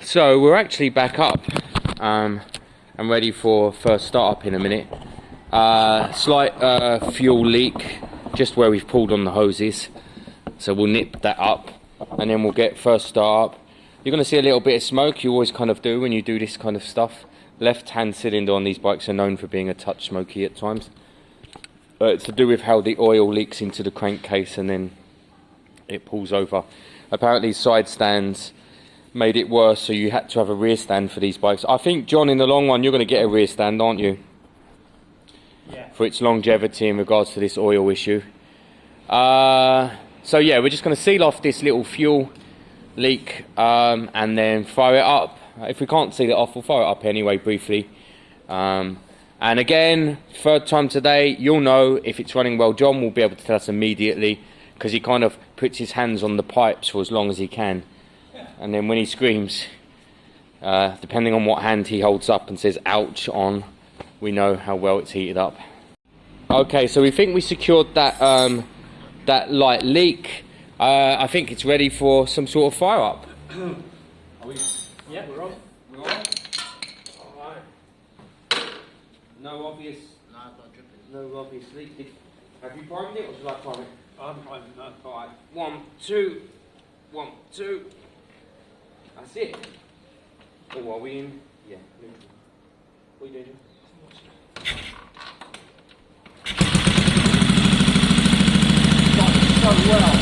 So we're actually back up and ready for first start up in a minute. Slight fuel leak just where we've pulled on the hoses, so we'll nip that up and then we'll get first start up. You're going to see a little bit of smoke. You always kind of do when you do this kind of stuff. Left hand cylinder on these bikes are known for being a touch smoky at times. It's to do with how the oil leaks into the crankcase and then it pulls over. Apparently side stands made it worse, so you had to have a rear stand for these bikes. I think, John, in the long run you're going to get a rear stand, aren't you? Yeah. For its longevity in regards to this oil issue. So yeah, we're just going to seal off this little fuel leak and then fire it up. If we can't seal it off, we'll fire it up anyway briefly. And again, third time today, you'll know if it's running well. John will be able to tell us immediately, because he kind of puts his hands on the pipes for as long as he can. And then when he screams, depending on what hand he holds up and says ouch on, we know how well it's heated up. Okay, so we think we secured that that light leak. I think it's ready for some sort of fire up. Are we? Yeah, we're on. We're on. Alright. No obvious. No, I've got dripping. No obvious leak. Have you primed it or should I prime it? I'm priming, no. Alright. 1, 2. 1, 2. That's it. Oh, are we in? Yeah. What are you doing? So well.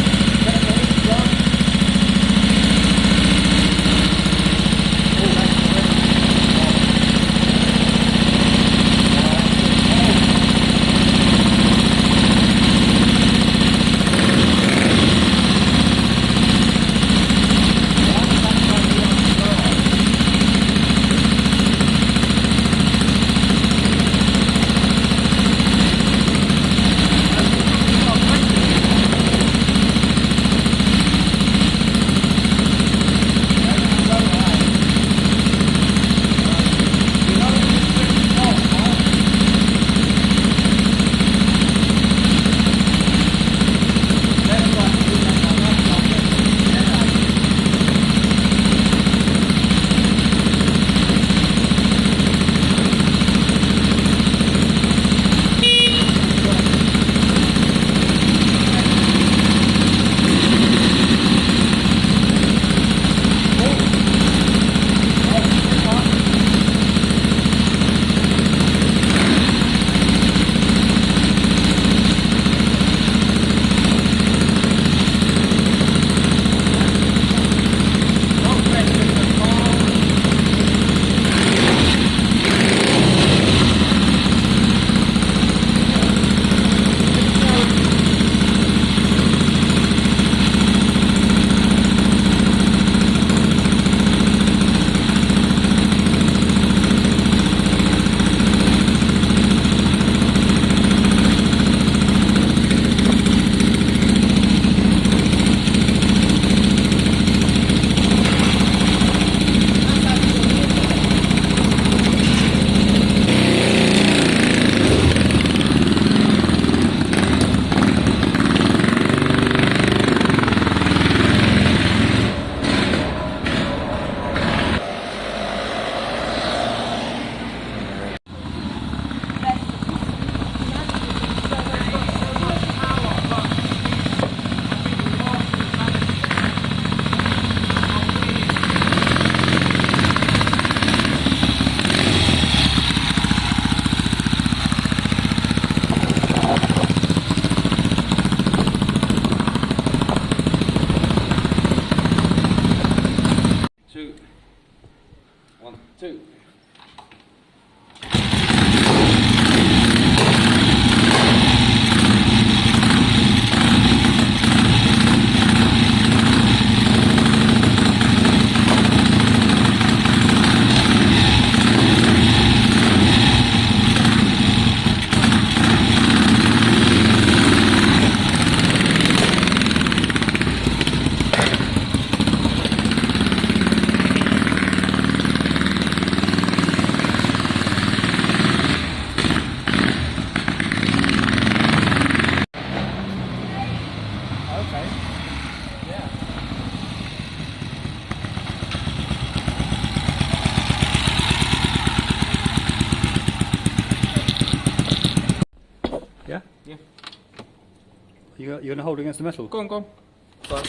You're going to hold it against the metal? Go on, go on. Go on.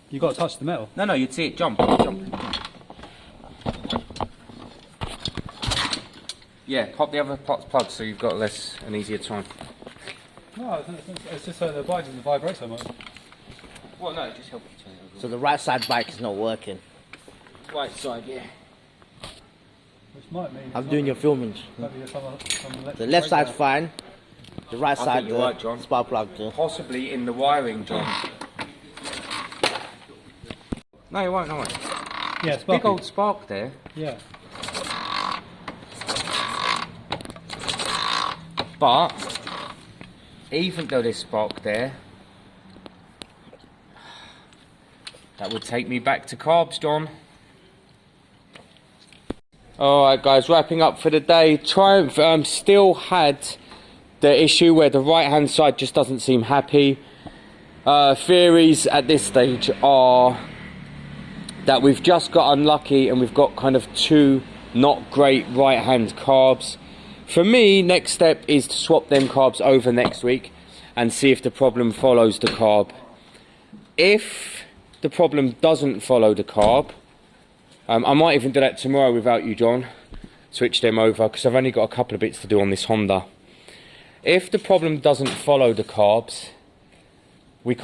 You've got to touch the metal. No, you'd see it jump. Jump. Yeah, pop the other plug so you've got an easier time. No, it's just so the bike doesn't vibrate so much. Well, no, it just helps you turn it over. So the right side bike is not working. Right side, yeah. Which might mean... I'm doing your filming. The left side's fine. The right I side, think you're right, John. spark plug too. Possibly in the wiring, John. No, it won't, no. Yeah, it's Big old spark there. Yeah. But, even though there's spark there, that would take me back to carbs, John. Alright guys, wrapping up for the day. Triumph still had the issue where the right hand side just doesn't seem happy. Theories at this stage are that we've just got unlucky and we've got kind of two not great right hand carbs. For me, next step is to swap them carbs over next week and see if the problem follows the carb. If the problem doesn't follow the carb, I might even do that tomorrow without you, John. Switch them over because I've only got a couple of bits to do on this Honda. If the problem doesn't follow the carbs, we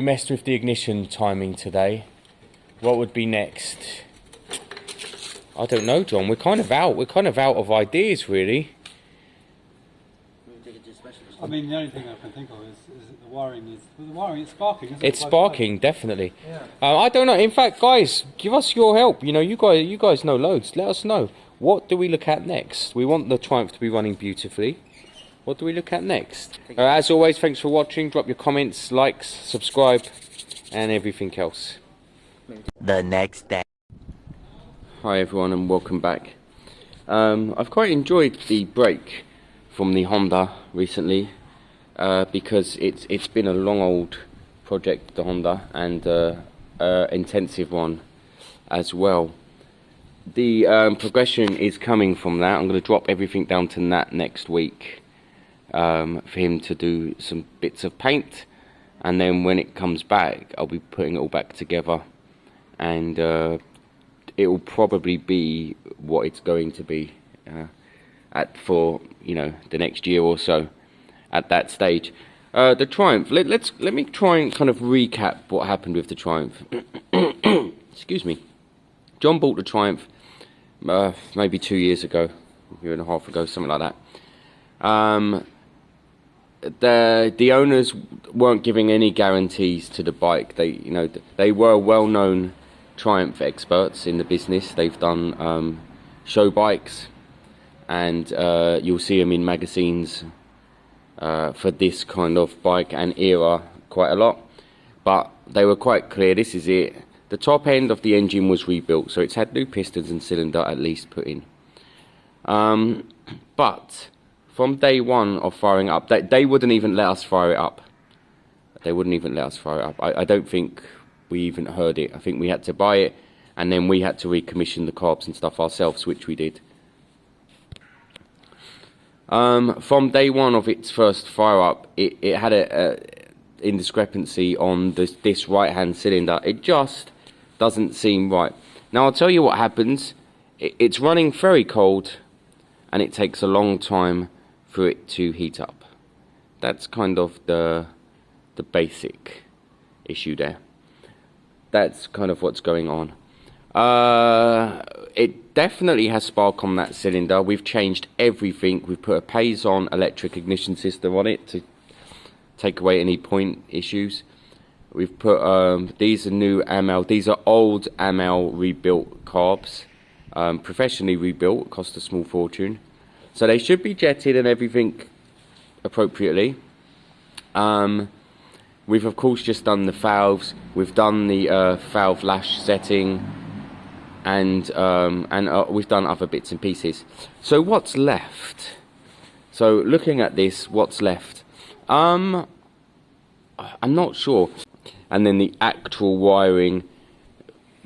messed with the ignition timing today. What would be next? I don't know, John. We're kind of out of ideas, really. I mean, the only thing I can think of is that the wiring is sparking, isn't it? It's sparking, definitely. Yeah. I don't know. In fact, guys, give us your help. You know, you guys know loads. Let us know. What do we look at next? We want the Triumph to be running beautifully. What do we look at next? As always, thanks for watching. Drop your comments, likes, subscribe, and everything else. The next day. Hi everyone, and welcome back. I've quite enjoyed the break from the Honda recently because it's been a long old project, the Honda, and intensive one as well. The progression is coming from that. I'm going to drop everything down to Nat next week for him to do some bits of paint, and then when it comes back I'll be putting it all back together, and it will probably be what it's going to be for the next year or so at that stage. The Triumph, let me try and kind of recap what happened with the Triumph. Excuse me. John bought the Triumph maybe 2 years ago, a year and a half ago, something like that. The owners weren't giving any guarantees to the bike. They were well-known Triumph experts in the business. They've done show bikes, and you'll see them in magazines for this kind of bike and era quite a lot. But they were quite clear, this is it. The top end of the engine was rebuilt, so it's had new pistons and cylinder at least put in. But from day one of firing up, they wouldn't even let us fire it up. They wouldn't even let us fire it up. I don't think we even heard it. I think we had to buy it, and then we had to recommission the carbs and stuff ourselves, which we did. From day one of its first fire up, it had a indiscrepancy on this right hand cylinder. It just doesn't seem right. Now I'll tell you what happens. It's running very cold, and it takes a long time for it to heat up. That's kind of the basic issue there. That's kind of what's going on. It definitely has spark on that cylinder. We've changed everything. We've put a Payson electric ignition system on it to take away any point issues. We've put these are new AML. These are old AML rebuilt carbs, professionally rebuilt. Cost a small fortune, so they should be jetted and everything appropriately. We've of course just done the valves. We've done the valve lash setting, and we've done other bits and pieces. So what's left? So looking at this, what's left? I'm not sure. And then the actual wiring,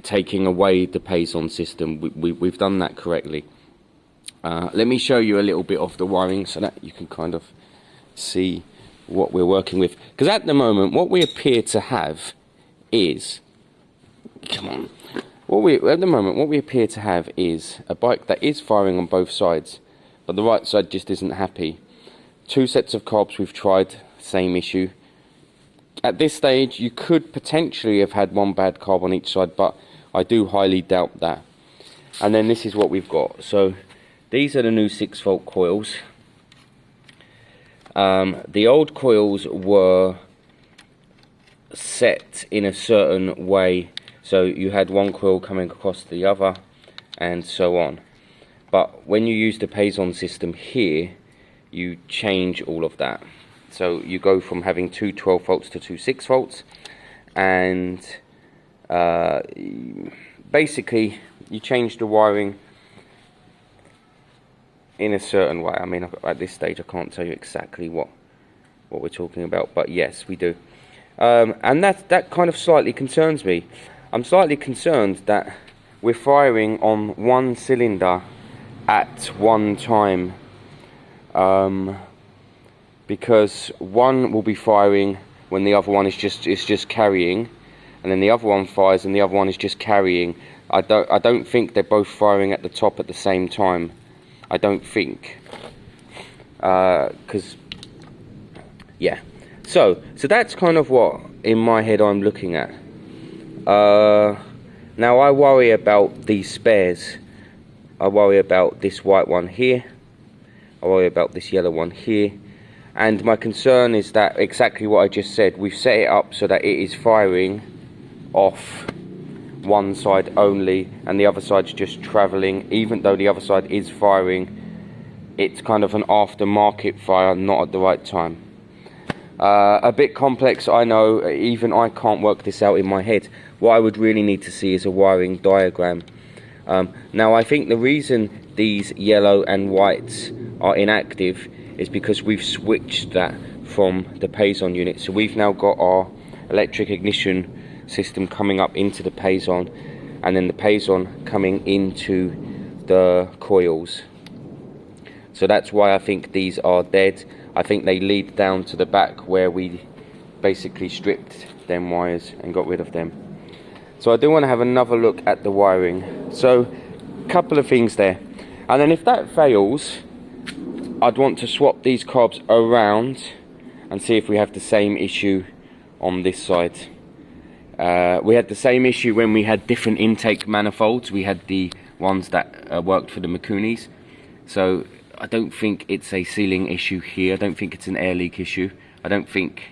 taking away the Payson system, we've done that correctly. Let me show you a little bit of the wiring so that you can kind of see what we're working with. Because at the moment, what we appear to have is, come on, at the moment, what we appear to have is a bike that is firing on both sides, but the right side just isn't happy. 2 sets of carbs we've tried, same issue. At this stage, you could potentially have had 1 bad carb on each side, but I do highly doubt that. And then this is what we've got. So these are the new 6-volt coils. The old coils were set in a certain way, so you had one coil coming across the other and so on. But when you use the Payson system here, you change all of that. So you go from having 2 12 volts to 2 6 volts, and basically you change the wiring in a certain way. I mean, at this stage I can't tell you exactly what we're talking about, but yes, we do. And that kind of slightly concerns me. I'm slightly concerned that we're firing on 1 cylinder at one time, because one will be firing when the other one is just carrying, and then the other one fires and the other one is just carrying. I don't think they're both firing at the top at the same time. I don't think, because yeah. So that's kind of what in my head I'm looking at. Now I worry about these spares. I worry about this white one here. I worry about this yellow one here. And my concern is that exactly what I just said. We've set it up so that it is firing off one side only, and the other side's just travelling. Even though the other side is firing, it's kind of an aftermarket fire, not at the right time. A bit complex, I know. Even I can't work this out in my head. What I would really need to see is a wiring diagram. Now I think the reason these yellow and whites are inactive is because we've switched that from the Payson unit. So we've now got our electric ignition system coming up into the Payson, and then the Payson coming into the coils. So that's why I think these are dead. I think they lead down to the back where we basically stripped them wires and got rid of them. So I do want to have another look at the wiring. So a couple of things there, and then if that fails, I'd want to swap these carbs around and see if we have the same issue on this side. We had the same issue when we had different intake manifolds. We had the ones that worked for the Mikunis. So I don't think it's a sealing issue here. I don't think it's an air leak issue. I don't think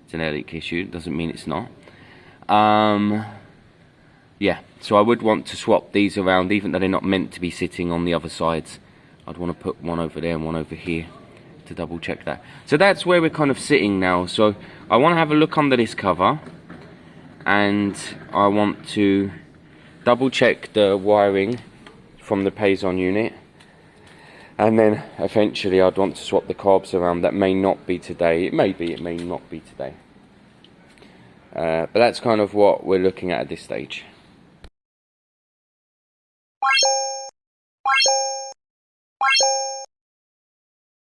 it's an air leak issue. It doesn't mean it's not. Yeah, so I would want to swap these around, even though they're not meant to be sitting on the other sides. I'd want to put one over there and one over here to double check that. So that's where we're kind of sitting now. So I want to have a look under this cover, and I want to double check the wiring from the Payson unit, and then eventually I'd want to swap the carbs around. That may not be today. It may be, it may not be today. But that's kind of what we're looking at this stage.